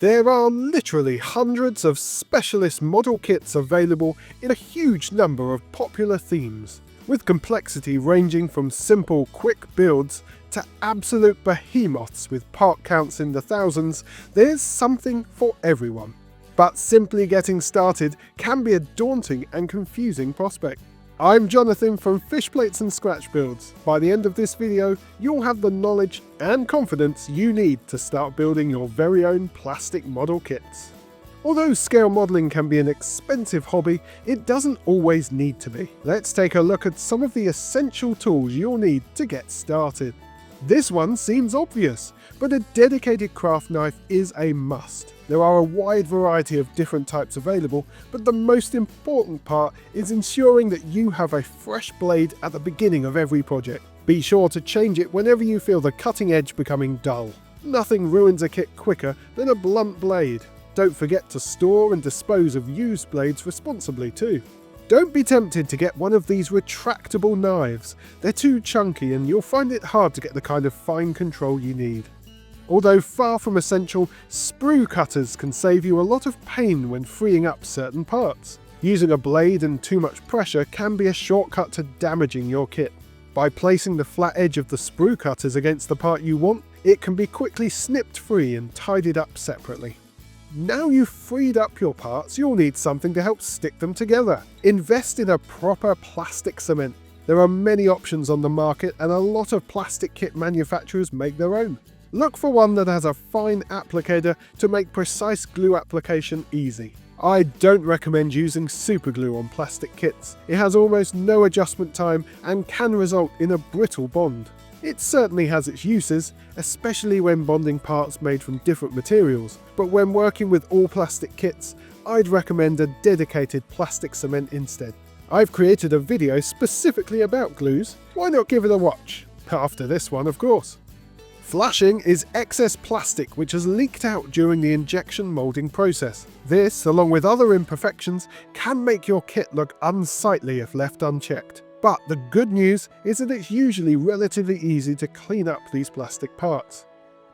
There are literally hundreds of specialist model kits available in a huge number of popular themes, with complexity ranging from simple, quick builds to absolute behemoths with part counts in the thousands. There's something for everyone. But simply getting started can be a daunting and confusing prospect. I'm Jonathan from Fish Plates and Scratch Builds. By the end of this video, you'll have the knowledge and confidence you need to start building your very own plastic model kits. Although scale modelling can be an expensive hobby, it doesn't always need to be. Let's take a look at some of the essential tools you'll need to get started. This one seems obvious, but a dedicated craft knife is a must. There are a wide variety of different types available, but the most important part is ensuring that you have a fresh blade at the beginning of every project. Be sure to change it whenever you feel the cutting edge becoming dull. Nothing ruins a kit quicker than a blunt blade. Don't forget to store and dispose of used blades responsibly too. Don't be tempted to get one of these retractable knives. They're too chunky and you'll find it hard to get the kind of fine control you need. Although far from essential, sprue cutters can save you a lot of pain when freeing up certain parts. Using a blade and too much pressure can be a shortcut to damaging your kit. By placing the flat edge of the sprue cutters against the part you want, it can be quickly snipped free and tidied up separately. Now you've freed up your parts, you'll need something to help stick them together. Invest in a proper plastic cement. There are many options on the market and a lot of plastic kit manufacturers make their own. Look for one that has a fine applicator to make precise glue application easy. I don't recommend using superglue on plastic kits. It has almost no adjustment time and can result in a brittle bond. It certainly has its uses, especially when bonding parts made from different materials, but when working with all plastic kits, I'd recommend a dedicated plastic cement instead. I've created a video specifically about glues. Why not give it a watch? After this one, of course. Flashing is excess plastic which has leaked out during the injection moulding process. This, along with other imperfections, can make your kit look unsightly if left unchecked. But the good news is that it's usually relatively easy to clean up these plastic parts.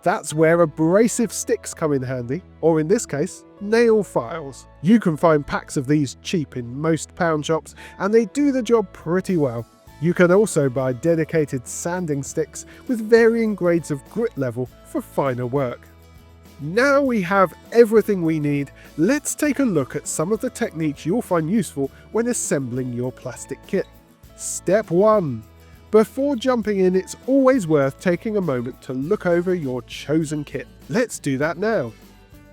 That's where abrasive sticks come in handy, or in this case, nail files. You can find packs of these cheap in most pound shops, and they do the job pretty well. You can also buy dedicated sanding sticks with varying grades of grit level for finer work. Now we have everything we need, let's take a look at some of the techniques you'll find useful when assembling your plastic kit. Step 1. Before jumping in, it's always worth taking a moment to look over your chosen kit. Let's do that now.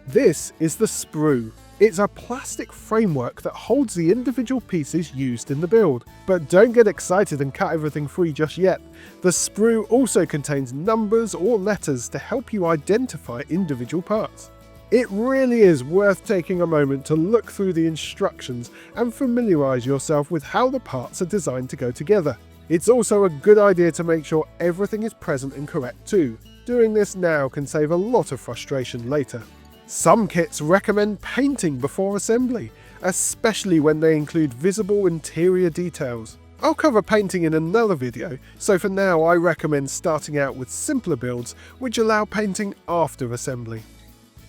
This is the sprue. It's a plastic framework that holds the individual pieces used in the build. But don't get excited and cut everything free just yet. The sprue also contains numbers or letters to help you identify individual parts. It really is worth taking a moment to look through the instructions and familiarise yourself with how the parts are designed to go together. It's also a good idea to make sure everything is present and correct too. Doing this now can save a lot of frustration later. Some kits recommend painting before assembly, especially when they include visible interior details. I'll cover painting in another video, so for now I recommend starting out with simpler builds which allow painting after assembly.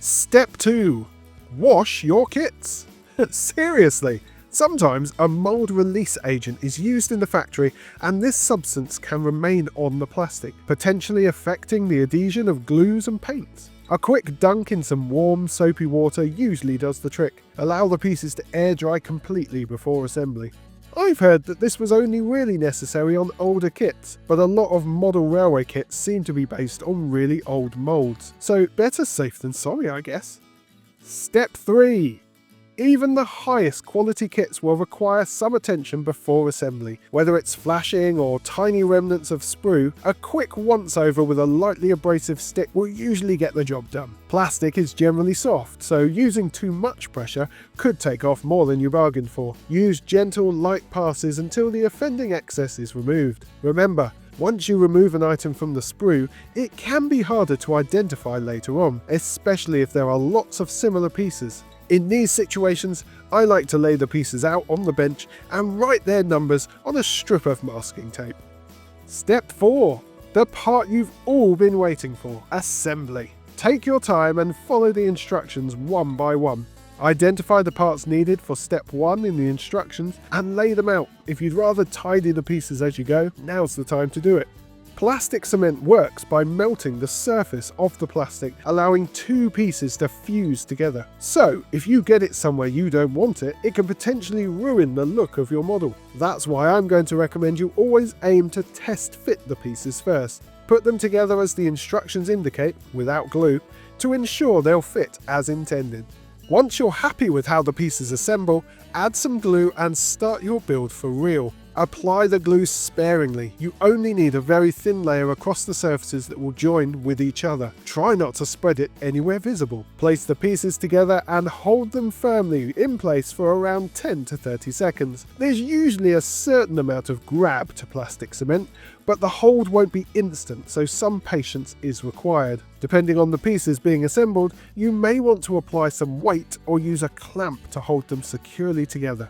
Step 2. Wash your kits. Seriously, sometimes a mold release agent is used in the factory and this substance can remain on the plastic, potentially affecting the adhesion of glues and paints. A quick dunk in some warm, soapy water usually does the trick. Allow the pieces to air dry completely before assembly. I've heard that this was only really necessary on older kits, but a lot of model railway kits seem to be based on really old moulds, so better safe than sorry, I guess. Step 3. Even the highest quality kits will require some attention before assembly. Whether it's flashing or tiny remnants of sprue, a quick once-over with a lightly abrasive stick will usually get the job done. Plastic is generally soft, so using too much pressure could take off more than you bargained for. Use gentle, light passes until the offending excess is removed. Remember, once you remove an item from the sprue, it can be harder to identify later on, especially if there are lots of similar pieces. In these situations, I like to lay the pieces out on the bench and write their numbers on a strip of masking tape. Step 4. The part you've all been waiting for, assembly. Take your time and follow the instructions one by one. Identify the parts needed for step 1 in the instructions and lay them out. If you'd rather tidy the pieces as you go, now's the time to do it. Plastic cement works by melting the surface of the plastic, allowing two pieces to fuse together. So, if you get it somewhere you don't want it, it can potentially ruin the look of your model. That's why I'm going to recommend you always aim to test fit the pieces first. Put them together as the instructions indicate, without glue, to ensure they'll fit as intended. Once you're happy with how the pieces assemble, add some glue and start your build for real. Apply the glue sparingly. You only need a very thin layer across the surfaces that will join with each other. Try not to spread it anywhere visible. Place the pieces together and hold them firmly in place for around 10 to 30 seconds. There's usually a certain amount of grab to plastic cement, but the hold won't be instant, so some patience is required. Depending on the pieces being assembled, you may want to apply some weight or use a clamp to hold them securely together.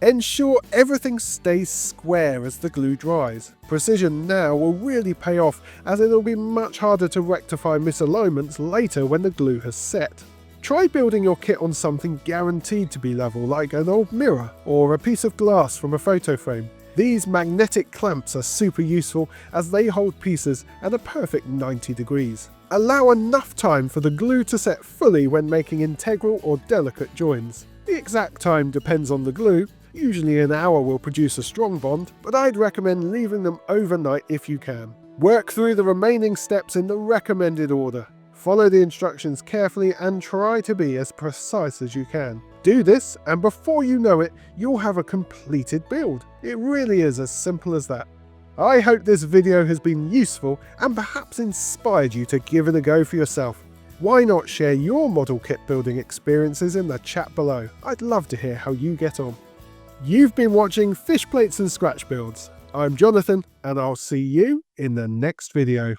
Ensure everything stays square as the glue dries. Precision now will really pay off, as it'll be much harder to rectify misalignments later when the glue has set. Try building your kit on something guaranteed to be level, like an old mirror or a piece of glass from a photo frame. These magnetic clamps are super useful as they hold pieces at a perfect 90 degrees. Allow enough time for the glue to set fully when making integral or delicate joins. The exact time depends on the glue. Usually an hour will produce a strong bond, but I'd recommend leaving them overnight if you can. Work through the remaining steps in the recommended order. Follow the instructions carefully and try to be as precise as you can. Do this, and before you know it, you'll have a completed build. It really is as simple as that. I hope this video has been useful and perhaps inspired you to give it a go for yourself. Why not share your model kit building experiences in the chat below? I'd love to hear how you get on. You've been watching Fish Plates and Scratch Builds. I'm Jonathan, and I'll see you in the next video.